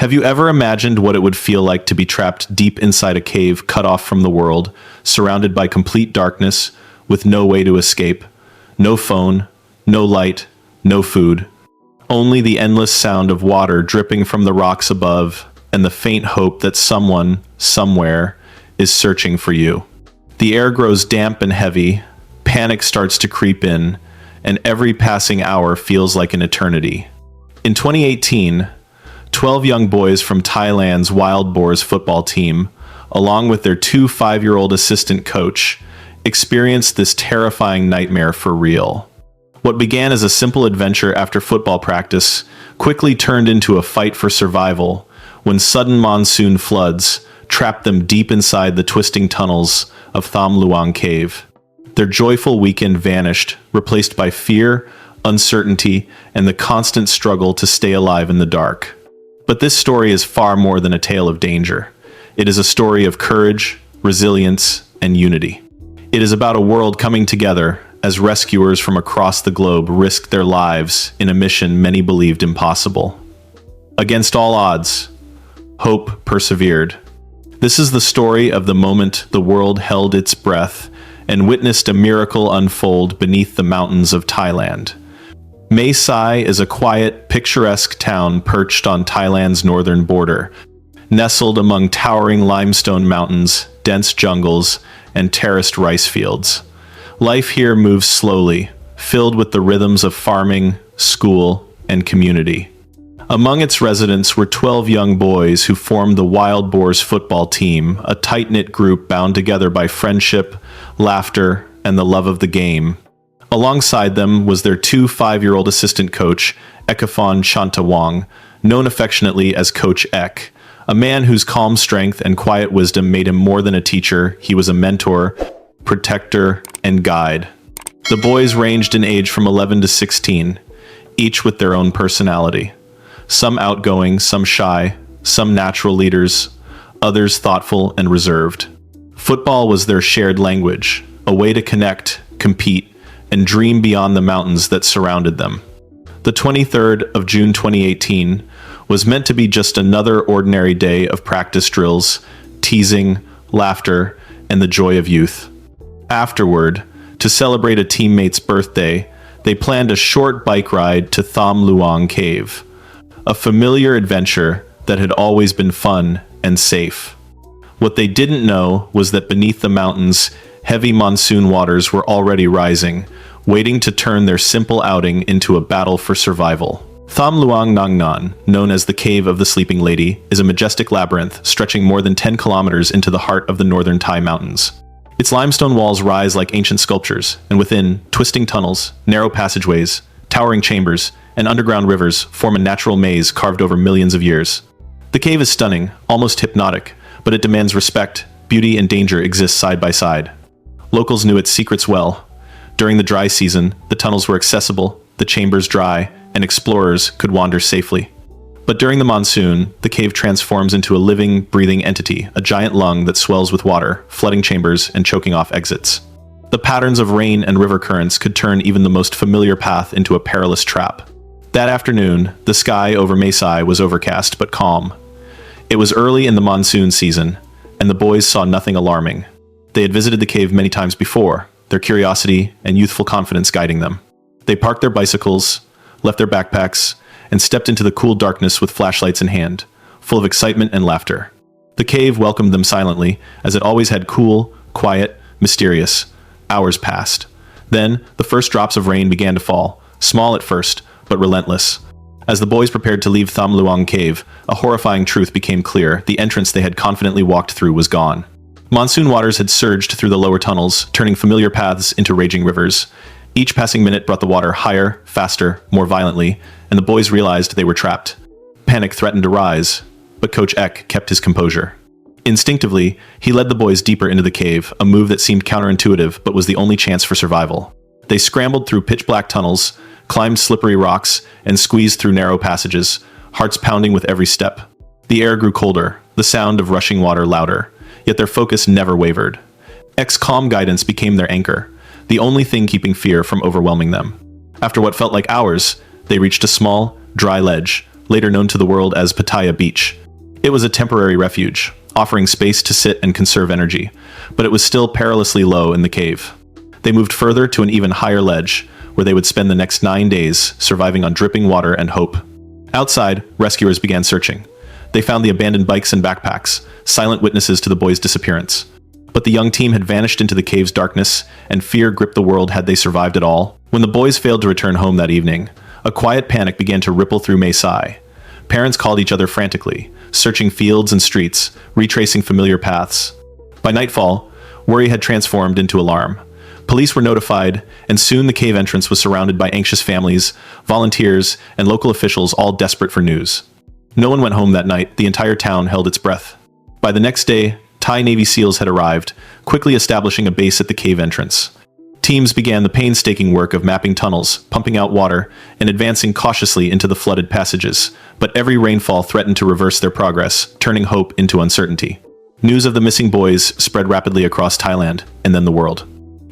Have you ever imagined what it would feel like to be trapped deep inside a cave, cut off from the world, surrounded by complete darkness, with no way to escape? No phone, no light, no food. Only the endless sound of water dripping from the rocks above, and the faint hope that someone, somewhere, is searching for you. The air grows damp and heavy, panic starts to creep in, and every passing hour feels like an eternity. In 2018, 12 young boys from Thailand's Wild Boars football team, along with their 2 5-year-old assistant coach, experienced this terrifying nightmare for real. What began as a simple adventure after football practice quickly turned into a fight for survival when sudden monsoon floods trapped them deep inside the twisting tunnels of Tham Luang cave. Their joyful weekend vanished, replaced by fear, uncertainty, and the constant struggle to stay alive in the dark. But this story is far more than a tale of danger. It is a story of courage, resilience, and unity. It is about a world coming together as rescuers from across the globe risked their lives in a mission many believed impossible. Against all odds, hope persevered. This is the story of the moment the world held its breath and witnessed a miracle unfold beneath the mountains of Thailand. Mae Sai is a quiet, picturesque town perched on Thailand's northern border, nestled among towering limestone mountains, dense jungles, and terraced rice fields. Life here moves slowly, filled with the rhythms of farming, school, and community. Among its residents were 12 young boys who formed the Wild Boars football team, a tight-knit group bound together by friendship, laughter, and the love of the game. Alongside them was their 2 5-year-old assistant coach, Ekafon Chantawong, known affectionately as Coach Ek, a man whose calm strength and quiet wisdom made him more than a teacher. He was a mentor, protector, and guide. The boys ranged in age from 11 to 16, each with their own personality. Some outgoing, some shy, some natural leaders, others thoughtful and reserved. Football was their shared language, a way to connect, compete, and dream beyond the mountains that surrounded them. The 23rd of June 2018 was meant to be just another ordinary day of practice drills, teasing, laughter, and the joy of youth. Afterward, to celebrate a teammate's birthday, they planned a short bike ride to Tham Luang Cave, a familiar adventure that had always been fun and safe. What they didn't know was that beneath the mountains, heavy monsoon waters were already rising, waiting to turn their simple outing into a battle for survival. Tham Luang Nang Nan, known as the Cave of the Sleeping Lady, is a majestic labyrinth stretching more than 10 kilometers into the heart of the northern Thai mountains. Its limestone walls rise like ancient sculptures, and within, twisting tunnels, narrow passageways, towering chambers, and underground rivers form a natural maze carved over millions of years. The cave is stunning, almost hypnotic, but it demands respect. Beauty and danger exist side by side. Locals knew its secrets well. During the dry season, the tunnels were accessible, the chambers dry, and explorers could wander safely. But during the monsoon, the cave transforms into a living, breathing entity, a giant lung that swells with water, flooding chambers and choking off exits. The patterns of rain and river currents could turn even the most familiar path into a perilous trap. That afternoon, the sky over Mae Sai was overcast but calm. It was early in the monsoon season, and the boys saw nothing alarming. They had visited the cave many times before, their curiosity and youthful confidence guiding them. They parked their bicycles, left their backpacks, and stepped into the cool darkness with flashlights in hand, full of excitement and laughter. The cave welcomed them silently, as it always had, cool, quiet, mysterious. Hours passed. Then, the first drops of rain began to fall, small at first, but relentless. As the boys prepared to leave Tham Luang Cave, a horrifying truth became clear: the entrance they had confidently walked through was gone. Monsoon waters had surged through the lower tunnels, turning familiar paths into raging rivers. Each passing minute brought the water higher, faster, more violently, and the boys realized they were trapped. Panic threatened to rise, but Coach Ek kept his composure. Instinctively, he led the boys deeper into the cave, a move that seemed counterintuitive but was the only chance for survival. They scrambled through pitch-black tunnels, climbed slippery rocks, and squeezed through narrow passages, hearts pounding with every step. The air grew colder, the sound of rushing water louder, yet their focus never wavered. Ek's calm guidance became their anchor, the only thing keeping fear from overwhelming them. After what felt like hours, they reached a small, dry ledge, later known to the world as Pattaya Beach. It was a temporary refuge, offering space to sit and conserve energy, but it was still perilously low in the cave. They moved further to an even higher ledge, where they would spend the next 9 days surviving on dripping water and hope. Outside, rescuers began searching. They found the abandoned bikes and backpacks, silent witnesses to the boys' disappearance. But the young team had vanished into the cave's darkness, and fear gripped the world had they survived at all. When the boys failed to return home that evening, a quiet panic began to ripple through Mae Sai. Parents called each other frantically, searching fields and streets, retracing familiar paths. By nightfall, worry had transformed into alarm. Police were notified, and soon the cave entrance was surrounded by anxious families, volunteers, and local officials all desperate for news. No one went home that night. The entire town held its breath. By the next day, Thai Navy SEALs had arrived, quickly establishing a base at the cave entrance. Teams began the painstaking work of mapping tunnels, pumping out water, and advancing cautiously into the flooded passages, but every rainfall threatened to reverse their progress, turning hope into uncertainty. News of the missing boys spread rapidly across Thailand, and then the world.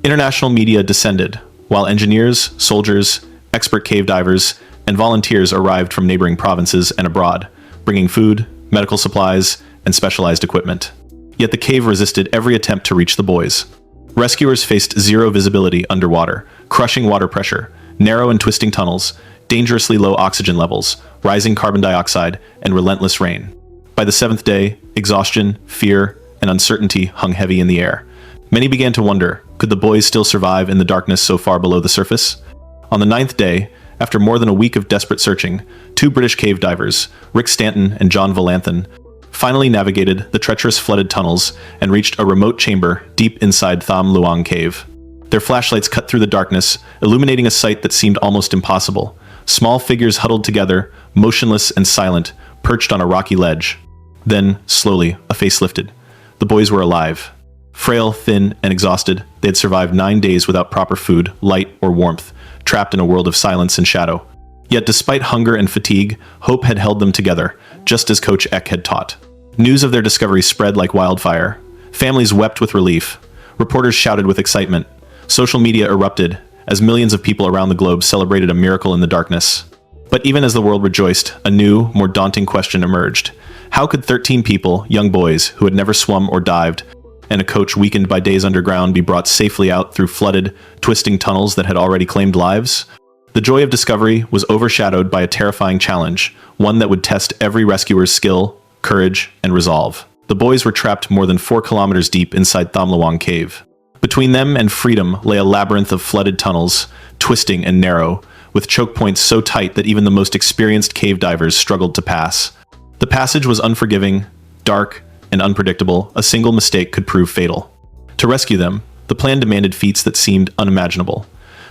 International media descended, while engineers, soldiers, expert cave divers, and volunteers arrived from neighboring provinces and abroad, bringing food, medical supplies, and specialized equipment. Yet the cave resisted every attempt to reach the boys. Rescuers faced zero visibility underwater, crushing water pressure, narrow and twisting tunnels, dangerously low oxygen levels, rising carbon dioxide, and relentless rain. By the 7th day, exhaustion, fear, and uncertainty hung heavy in the air. Many began to wonder, could the boys still survive in the darkness so far below the surface? On the 9th day, after more than a week of desperate searching, 2 British cave divers, Stanton and John Volanthen, finally navigated the treacherous flooded tunnels and reached a remote chamber deep inside Tham Luang cave. Their flashlights cut through the darkness, illuminating a sight that seemed almost impossible. Small figures huddled together, motionless and silent, perched on a rocky ledge. Then, slowly, a face lifted. The boys were alive. Frail, thin, and exhausted, they had survived 9 days without proper food, light, or warmth, trapped in a world of silence and shadow. Yet despite hunger and fatigue, hope had held them together, just as Coach Eck had taught. News of their discovery spread like wildfire. Families wept with relief. Reporters shouted with excitement. Social media erupted, as millions of people around the globe celebrated a miracle in the darkness. But even as the world rejoiced, a new, more daunting question emerged. How could 13 people, young boys, who had never swum or dived, and a coach weakened by days underground be brought safely out through flooded, twisting tunnels that had already claimed lives? The joy of discovery was overshadowed by a terrifying challenge, one that would test every rescuer's skill, courage, and resolve. The boys were trapped more than 4 kilometers deep inside Tham Luang cave. Between them and freedom lay a labyrinth of flooded tunnels, twisting and narrow, with choke points so tight that even the most experienced cave divers struggled to pass. The passage was unforgiving, dark, and unpredictable. A single mistake could prove fatal. To rescue them, the plan demanded feats that seemed unimaginable.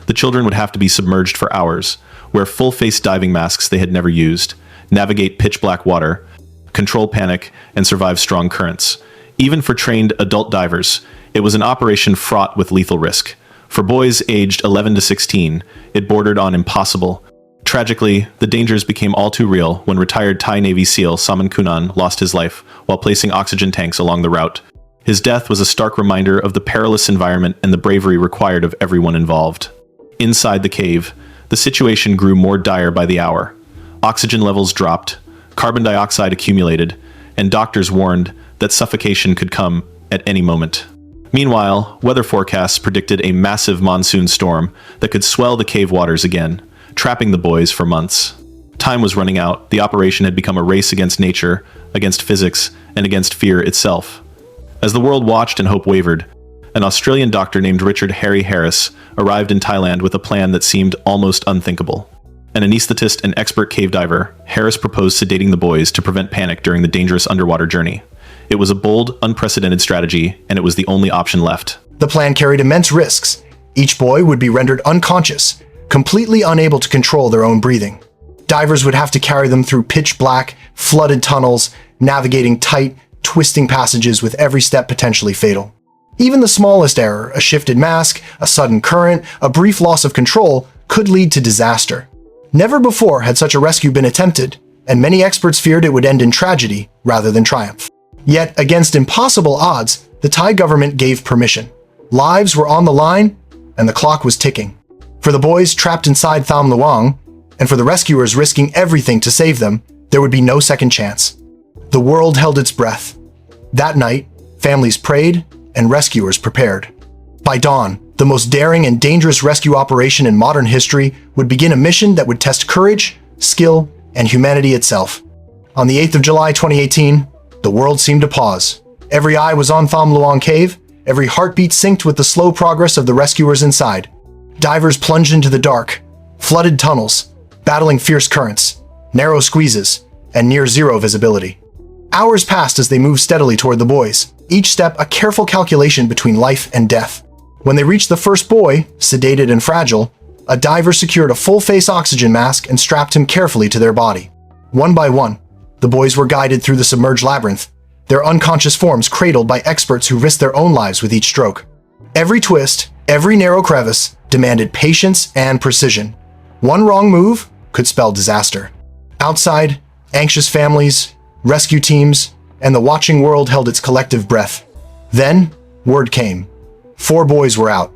The children would have to be submerged for hours, wear full-face diving masks they had never used, navigate pitch-black water, control panic, and survive strong currents. Even for trained adult divers, it was an operation fraught with lethal risk. For boys aged 11 to 16, it bordered on impossible. Tragically, the dangers became all too real when retired Thai Navy SEAL Saman Kunan lost his life while placing oxygen tanks along the route. His death was a stark reminder of the perilous environment and the bravery required of everyone involved. Inside the cave, the situation grew more dire by the hour. Oxygen levels dropped, carbon dioxide accumulated, and doctors warned that suffocation could come at any moment. Meanwhile, weather forecasts predicted a massive monsoon storm that could swell the cave waters again, trapping the boys for months. Time was running out. The operation had become a race against nature, against physics, and against fear itself. As the world watched and hope wavered, an Australian doctor named Richard Harry Harris arrived in Thailand with a plan that seemed almost unthinkable. An anesthetist and expert cave diver, Harris proposed sedating the boys to prevent panic during the dangerous underwater journey. It was a bold, unprecedented strategy, and it was the only option left. The plan carried immense risks. Each boy would be rendered unconscious, completely unable to control their own breathing. Divers would have to carry them through pitch-black, flooded tunnels, navigating tight, twisting passages with every step potentially fatal. Even the smallest error, a shifted mask, a sudden current, a brief loss of control, could lead to disaster. Never before had such a rescue been attempted, and many experts feared it would end in tragedy rather than triumph. Yet, against impossible odds, the Thai government gave permission. Lives were on the line, and the clock was ticking. For the boys trapped inside Tham Luang, and for the rescuers risking everything to save them, there would be no second chance. The world held its breath. That night, families prayed and rescuers prepared. By dawn, the most daring and dangerous rescue operation in modern history would begin a mission that would test courage, skill, and humanity itself. On the 8th of July 2018, the world seemed to pause. Every eye was on Tham Luang Cave, every heartbeat synced with the slow progress of the rescuers inside. Divers plunged into the dark, flooded tunnels, battling fierce currents, narrow squeezes, and near-zero visibility. Hours passed as they moved steadily toward the boys, each step a careful calculation between life and death. When they reached the first boy, sedated and fragile, a diver secured a full-face oxygen mask and strapped him carefully to their body. One by one, the boys were guided through the submerged labyrinth, their unconscious forms cradled by experts who risked their own lives with each stroke. Every twist, every narrow crevice demanded patience and precision. One wrong move could spell disaster. Outside, anxious families, rescue teams, and the watching world held its collective breath. Then, word came. 4 boys were out.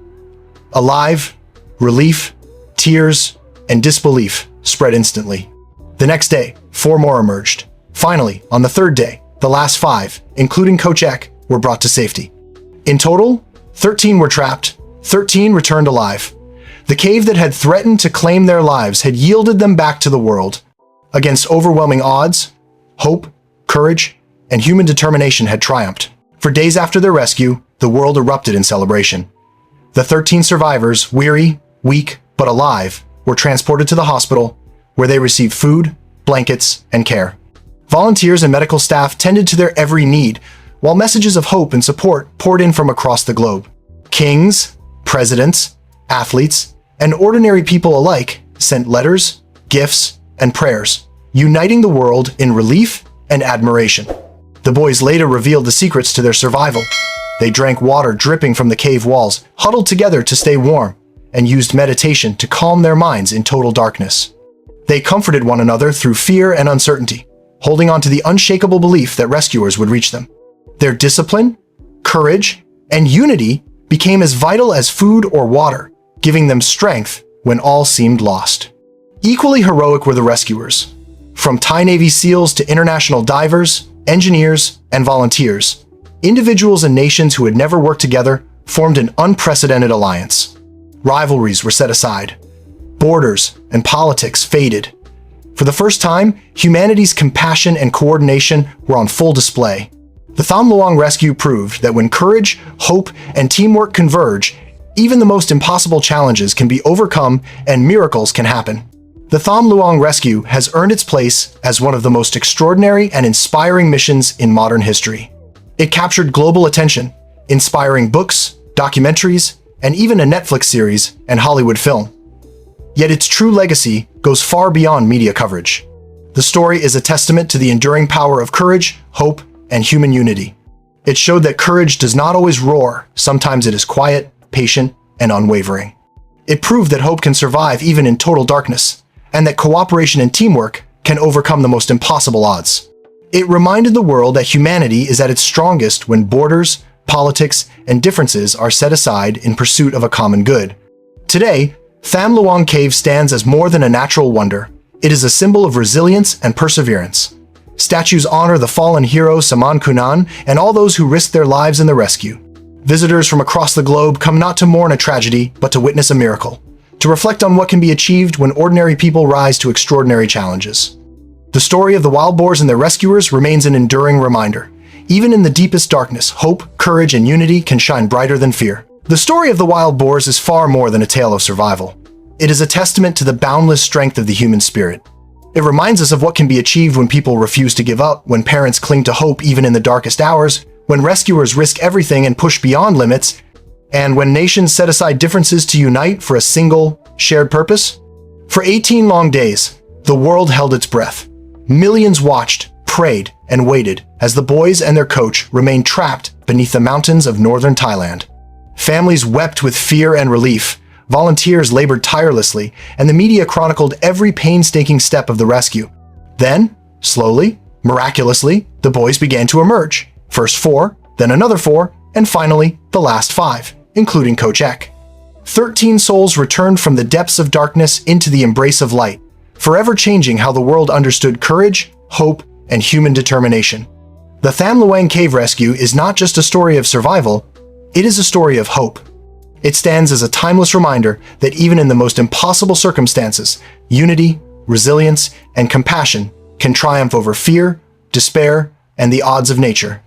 Alive, relief, tears, and disbelief spread instantly. The next day, 4 more emerged. Finally, on the 3rd day, the last 5, including Coach Ek, were brought to safety. In total, 13 were trapped, 13 returned alive. The cave that had threatened to claim their lives had yielded them back to the world. Against overwhelming odds, hope, courage, and human determination had triumphed. For days after their rescue, the world erupted in celebration. The 13 survivors, weary, weak, but alive, were transported to the hospital, where they received food, blankets, and care. Volunteers and medical staff tended to their every need, while messages of hope and support poured in from across the globe. Kings, presidents, athletes, and ordinary people alike sent letters, gifts, and prayers, uniting the world in relief and admiration. The boys later revealed the secrets to their survival. They drank water dripping from the cave walls, huddled together to stay warm, and used meditation to calm their minds in total darkness. They comforted one another through fear and uncertainty, holding on to the unshakable belief that rescuers would reach them. Their discipline, courage, and unity became as vital as food or water, giving them strength when all seemed lost. Equally heroic were the rescuers. From Thai Navy SEALs to international divers, engineers, and volunteers, individuals and nations who had never worked together formed an unprecedented alliance. Rivalries were set aside. Borders and politics faded. For the first time, humanity's compassion and coordination were on full display. The Tham Luang rescue proved that when courage, hope, and teamwork converge, even the most impossible challenges can be overcome and miracles can happen. The Tham Luang rescue has earned its place as one of the most extraordinary and inspiring missions in modern history. It captured global attention, inspiring books, documentaries, and even a Netflix series and Hollywood film. Yet its true legacy goes far beyond media coverage. The story is a testament to the enduring power of courage, hope, and human unity. It showed that courage does not always roar, sometimes it is quiet, patient, and unwavering. It proved that hope can survive even in total darkness, and that cooperation and teamwork can overcome the most impossible odds. It reminded the world that humanity is at its strongest when borders, politics, and differences are set aside in pursuit of a common good. Today, Tham Luang Cave stands as more than a natural wonder. It is a symbol of resilience and perseverance. Statues honor the fallen hero Saman Kunan and all those who risked their lives in the rescue. Visitors from across the globe come not to mourn a tragedy, but to witness a miracle, to reflect on what can be achieved when ordinary people rise to extraordinary challenges. The story of the wild boars and their rescuers remains an enduring reminder. Even in the deepest darkness, hope, courage, and unity can shine brighter than fear. The story of the wild boars is far more than a tale of survival. It is a testament to the boundless strength of the human spirit. It reminds us of what can be achieved when people refuse to give up, when parents cling to hope even in the darkest hours, when rescuers risk everything and push beyond limits, and when nations set aside differences to unite for a single, shared purpose. For 18 long days, the world held its breath. Millions watched, prayed, and waited as the boys and their coach remained trapped beneath the mountains of northern Thailand. Families wept with fear and relief, volunteers labored tirelessly, and the media chronicled every painstaking step of the rescue. Then, slowly, miraculously, the boys began to emerge. First 4, then another 4, and finally, the last 5, including Coach Ek. 13 souls returned from the depths of darkness into the embrace of light, forever changing how the world understood courage, hope, and human determination. The Tham Luang Cave Rescue is not just a story of survival, it is a story of hope. It stands as a timeless reminder that even in the most impossible circumstances, unity, resilience, and compassion can triumph over fear, despair, and the odds of nature.